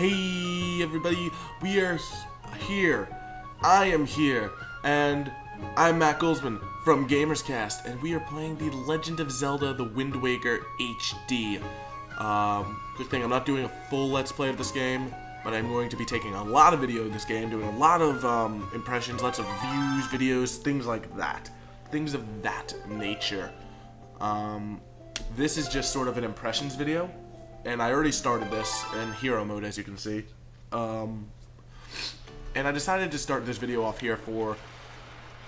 Hey everybody, we are here. I am here, and I'm Matt Goldsman from GamersCast, and we are playing the Legend of Zelda: The Wind Waker HD. Quick thing, I'm not doing a full Let's Play of this game, but I'm going to be taking a lot of video of this game, doing a lot of impressions, lots of views, videos, things like that. Things of that nature. This is just sort of an impressions video, and I already started this in hero mode, as you can see. And I decided to start this video off here for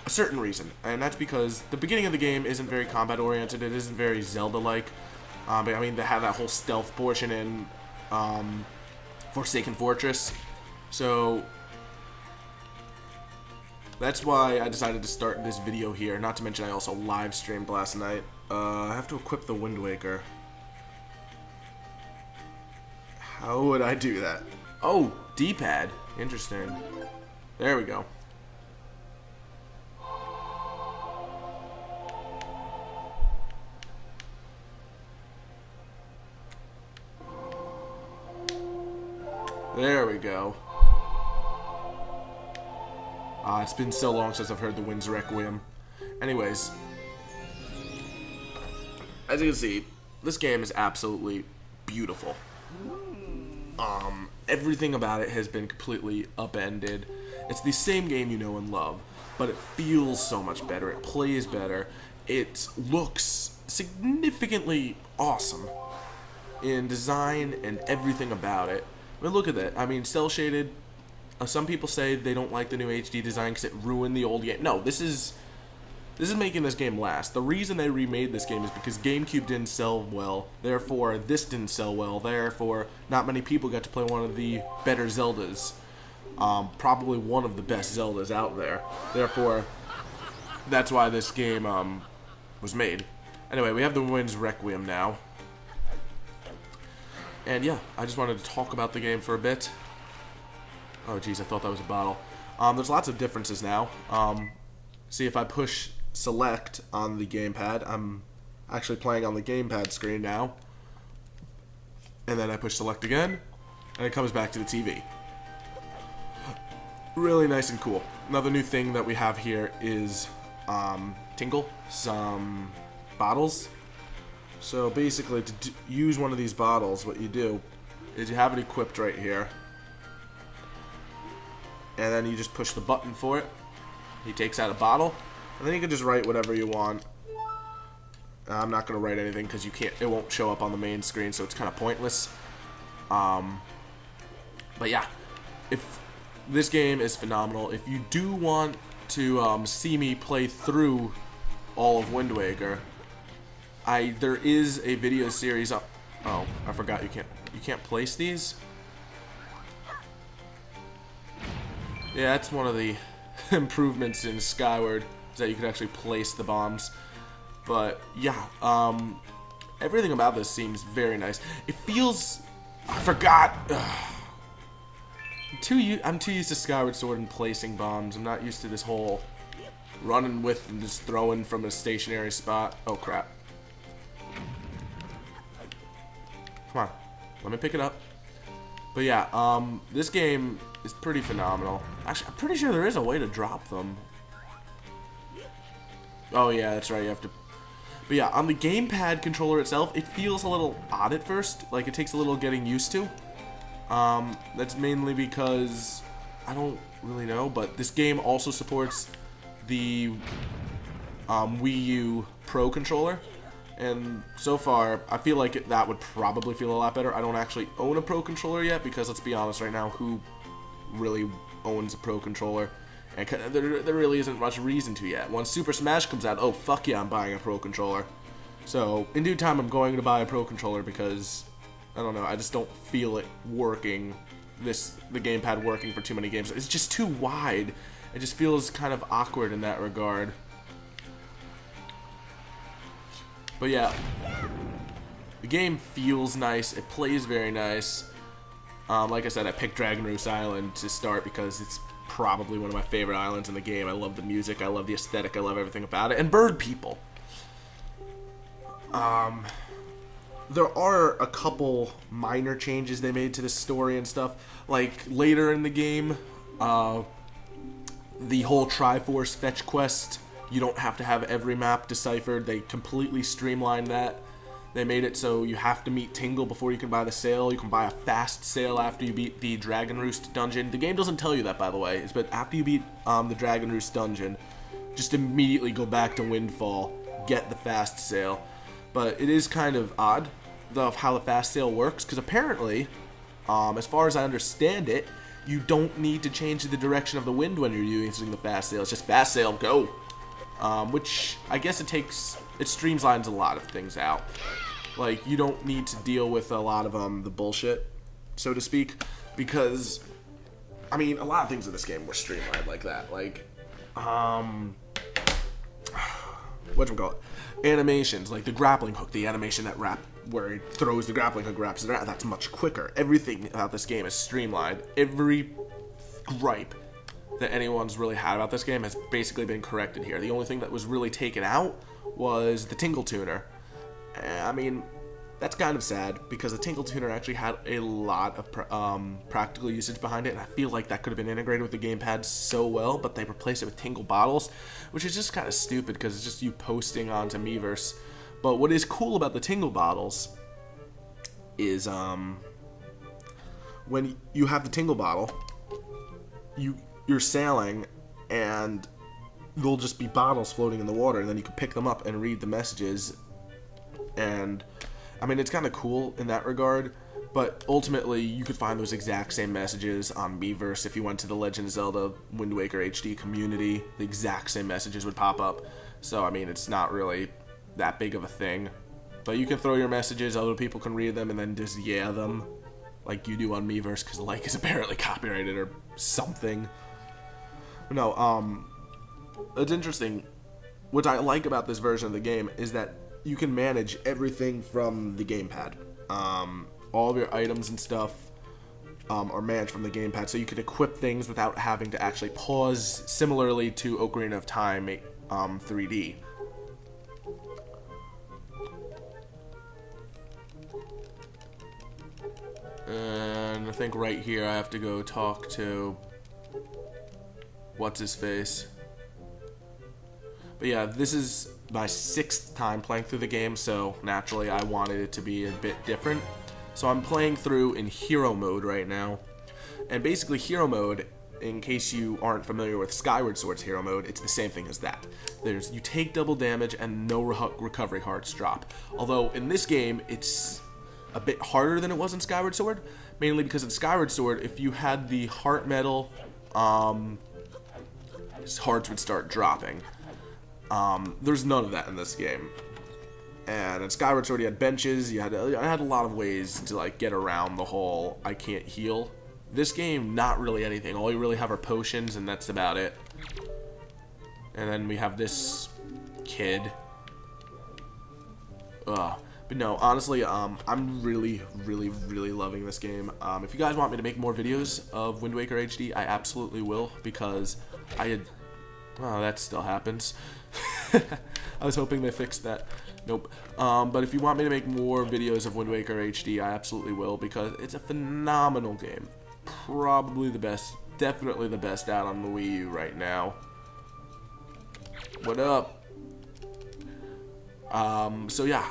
a certain reason, and that's because the beginning of the game isn't very combat oriented. It isn't very Zelda-like. But I mean, they have that whole stealth portion in Forsaken Fortress, so that's why I decided to start this video here. Not to mention, I also live streamed last night. I have to equip the Wind Waker. How would I do that? Oh, D-pad. Interesting. There we go. There we go. It's been so long since I've heard the Wind's Requiem. Anyways, as you can see, this game is absolutely beautiful. Everything about it has been completely upended. It's the same game you know and love, but it feels so much better. It plays better. It looks significantly awesome in design and everything about it. I mean, look at that. I mean, cel shaded. Some people say they don't like the new HD design because it ruined the old game. No, this is making this game last. The reason they remade this game is because GameCube didn't sell well, therefore this didn't sell well, therefore not many people got to play one of the better Zeldas. Probably one of the best Zeldas out there. Therefore, that's why this game was made. Anyway, we have the Wind's Requiem now. And yeah, I just wanted to talk about the game for a bit. Oh jeez, I thought that was a bottle. There's lots of differences now. See, if I push select on the gamepad, I'm actually playing on the gamepad screen now. And then I push select again, and it comes back to the TV. Really nice and cool. Another new thing that we have here is Tingle, some bottles. So basically, to use one of these bottles, what you do is you have it equipped right here. And then you just push the button for it. He takes out a bottle, and then you can just write whatever you want. I'm not going to write anything because it won't show up on the main screen, so it's kind of pointless. But yeah, this game is phenomenal. If you do want to see me play through all of Wind Waker, there is a video series up. Oh, I forgot you can't place these. Yeah, that's one of the improvements in Skyward, is that you can actually place the bombs. But yeah, everything about this seems very nice. It feels, I forgot. I'm too used to Skyward Sword and placing bombs. I'm not used to this whole running with and just throwing from a stationary spot. Oh crap. Come on, let me pick it up. But yeah, this game is pretty phenomenal. Actually, I'm pretty sure there is a way to drop them. Oh yeah, that's right, you have to. But yeah, on the gamepad controller itself, it feels a little odd at first. Like, it takes a little getting used to. That's mainly because, I don't really know, but this game also supports the Wii U Pro controller. And so far, I feel like that would probably feel a lot better. I don't actually own a Pro controller yet, because let's be honest right now, who really owns a Pro controller? And there really isn't much reason to yet. Once Super Smash comes out, oh fuck yeah, I'm buying a Pro controller. So, in due time, I'm going to buy a Pro controller because, I don't know, I just don't feel it working, the gamepad working for too many games. It's just too wide. It just feels kind of awkward in that regard. But yeah, the game feels nice, it plays very nice. Like I said, I picked Dragon Roost Island to start because it's probably one of my favorite islands in the game. I love the music, I love the aesthetic, I love everything about it. And bird people. there are a couple minor changes they made to the story and stuff. Like, later in the game, the whole Triforce fetch quest, you don't have to have every map deciphered. They completely streamlined that. They made it so you have to meet Tingle before you can buy the sail. You can buy a fast sail after you beat the Dragon Roost dungeon. The game doesn't tell you that, by the way, but after you beat the Dragon Roost dungeon, just immediately go back to Windfall, get the fast sail. But it is kind of odd of how the fast sail works, because apparently, as far as I understand it, you don't need to change the direction of the wind when you're using the fast sail. It's just fast sail, go! Which, I guess it streamlines a lot of things out. Like, you don't need to deal with a lot of the bullshit, so to speak, because, I mean, a lot of things in this game were streamlined like that. Like, whatchamacallit? Animations, like the grappling hook, the animation that where it throws the grappling hook, wraps it around, that's much quicker. Everything about this game is streamlined. Every gripe that anyone's really had about this game has basically been corrected here. The only thing that was really taken out was the Tingle Tuner. I mean, that's kind of sad, because the Tingle Tuner actually had a lot of practical usage behind it, and I feel like that could have been integrated with the gamepad so well, but they replaced it with Tingle Bottles, which is just kind of stupid, because it's just you posting onto Miiverse. But what is cool about the Tingle Bottles is, when you have the Tingle Bottle, you're sailing, and there'll just be bottles floating in the water, and then you can pick them up and read the messages. And I mean, it's kind of cool in that regard, but ultimately you could find those exact same messages on Miiverse. If you went to the Legend of Zelda Wind Waker HD community, the exact same messages would pop up. So I mean, it's not really that big of a thing, but you can throw your messages, other people can read them, and then just yeah them like you do on Miiverse, because like is apparently copyrighted or something. No, it's interesting. What I like about this version of the game is that you can manage everything from the gamepad. All of your items and stuff are managed from the gamepad, so you can equip things without having to actually pause, similarly to Ocarina of Time 3D. And I think right here I have to go talk to what's-his-face. But yeah, this is my 6th time playing through the game, so naturally I wanted it to be a bit different. So I'm playing through in Hero Mode right now. And basically Hero Mode, in case you aren't familiar with Skyward Sword's Hero Mode, it's the same thing as that. You take double damage and no recovery hearts drop. Although in this game, it's a bit harder than it was in Skyward Sword, mainly because in Skyward Sword, if you had the heart medal, his hearts would start dropping. There's none of that in this game. And in Skyward Sword, you had benches. I had a lot of ways to like get around the whole I can't heal. This game, not really anything. All you really have are potions, and that's about it. And then we have this kid. But no, honestly, I'm really, really, really loving this game. If you guys want me to make more videos of Wind Waker HD, I absolutely will, because oh, that still happens. I was hoping they fixed that. Nope. But if you want me to make more videos of Wind Waker HD, I absolutely will, because it's a phenomenal game. Probably the best, definitely the best out on the Wii U right now. What up? So yeah,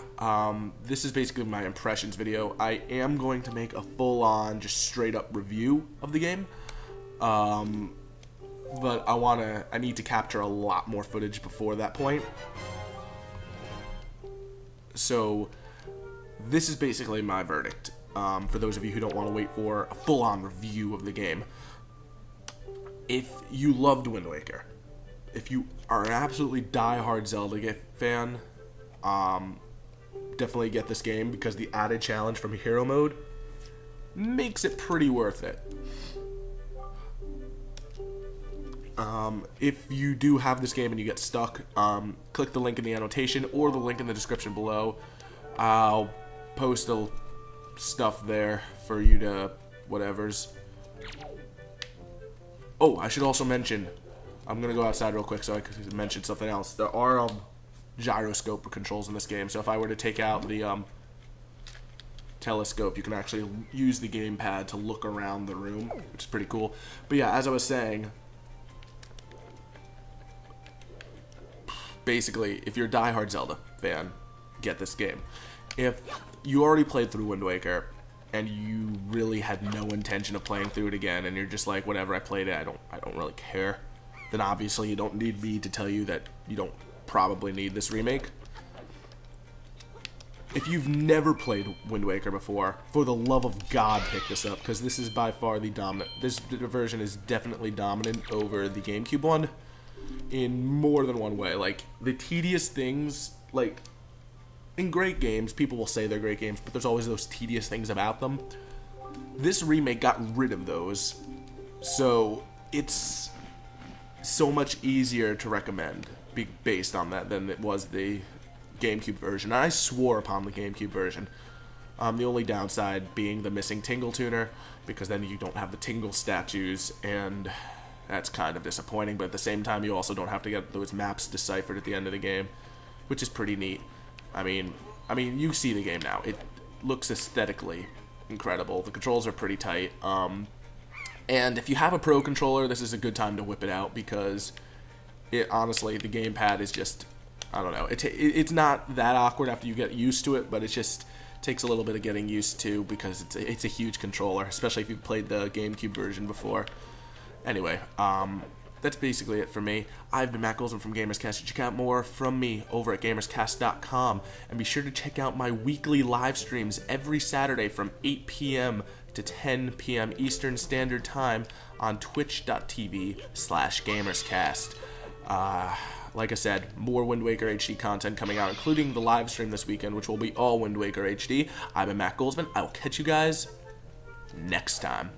this is basically my impressions video. I am going to make a full-on, just straight-up review of the game. But I need to capture a lot more footage before that point. So, this is basically my verdict, for those of you who don't want to wait for a full-on review of the game. If you loved Wind Waker, if you are an absolutely die-hard Zelda fan, definitely get this game, because the added challenge from Hero Mode makes it pretty worth it. If you do have this game and you get stuck, click the link in the annotation or the link in the description below. I'll post the stuff there for you to whatevers. Oh, I should also mention, I'm gonna go outside real quick so I can mention something else. There are gyroscope controls in this game, so if I were to take out the telescope. You can actually use the gamepad to look around the room, which is pretty cool. But yeah, as I was saying, basically, if you're a diehard Zelda fan, get this game. If you already played through Wind Waker and you really had no intention of playing through it again, and you're just like, whatever, I played it, I don't really care, then obviously you don't need me to tell you that you don't probably need this remake. If you've never played Wind Waker before, for the love of God, pick this up, because this is by far the dominant. This version is definitely dominant over the GameCube one in more than one way. Like, the tedious things, like, in great games, people will say they're great games, but there's always those tedious things about them. This remake got rid of those, so it's so much easier to recommend based on that than it was the GameCube version. I swore upon the GameCube version. The only downside being the missing Tingle tuner, because then you don't have the Tingle statues, and that's kind of disappointing, but at the same time you also don't have to get those maps deciphered at the end of the game, which is pretty neat. I mean, you see the game now. It looks aesthetically incredible. The controls are pretty tight. And if you have a Pro controller, this is a good time to whip it out, because honestly, the gamepad is just, I don't know. It's not that awkward after you get used to it, but it just takes a little bit of getting used to, because it's a huge controller, especially if you've played the GameCube version before. Anyway, that's basically it for me. I've been Matt Goldsman from GamersCast. Check out more from me over at GamersCast.com, and be sure to check out my weekly live streams every Saturday from 8 p.m. to 10 p.m. Eastern Standard Time on twitch.tv/GamersCast. Like I said, more Wind Waker HD content coming out, including the live stream this weekend, which will be all Wind Waker HD. I've been Matt Goldsman. I will catch you guys next time.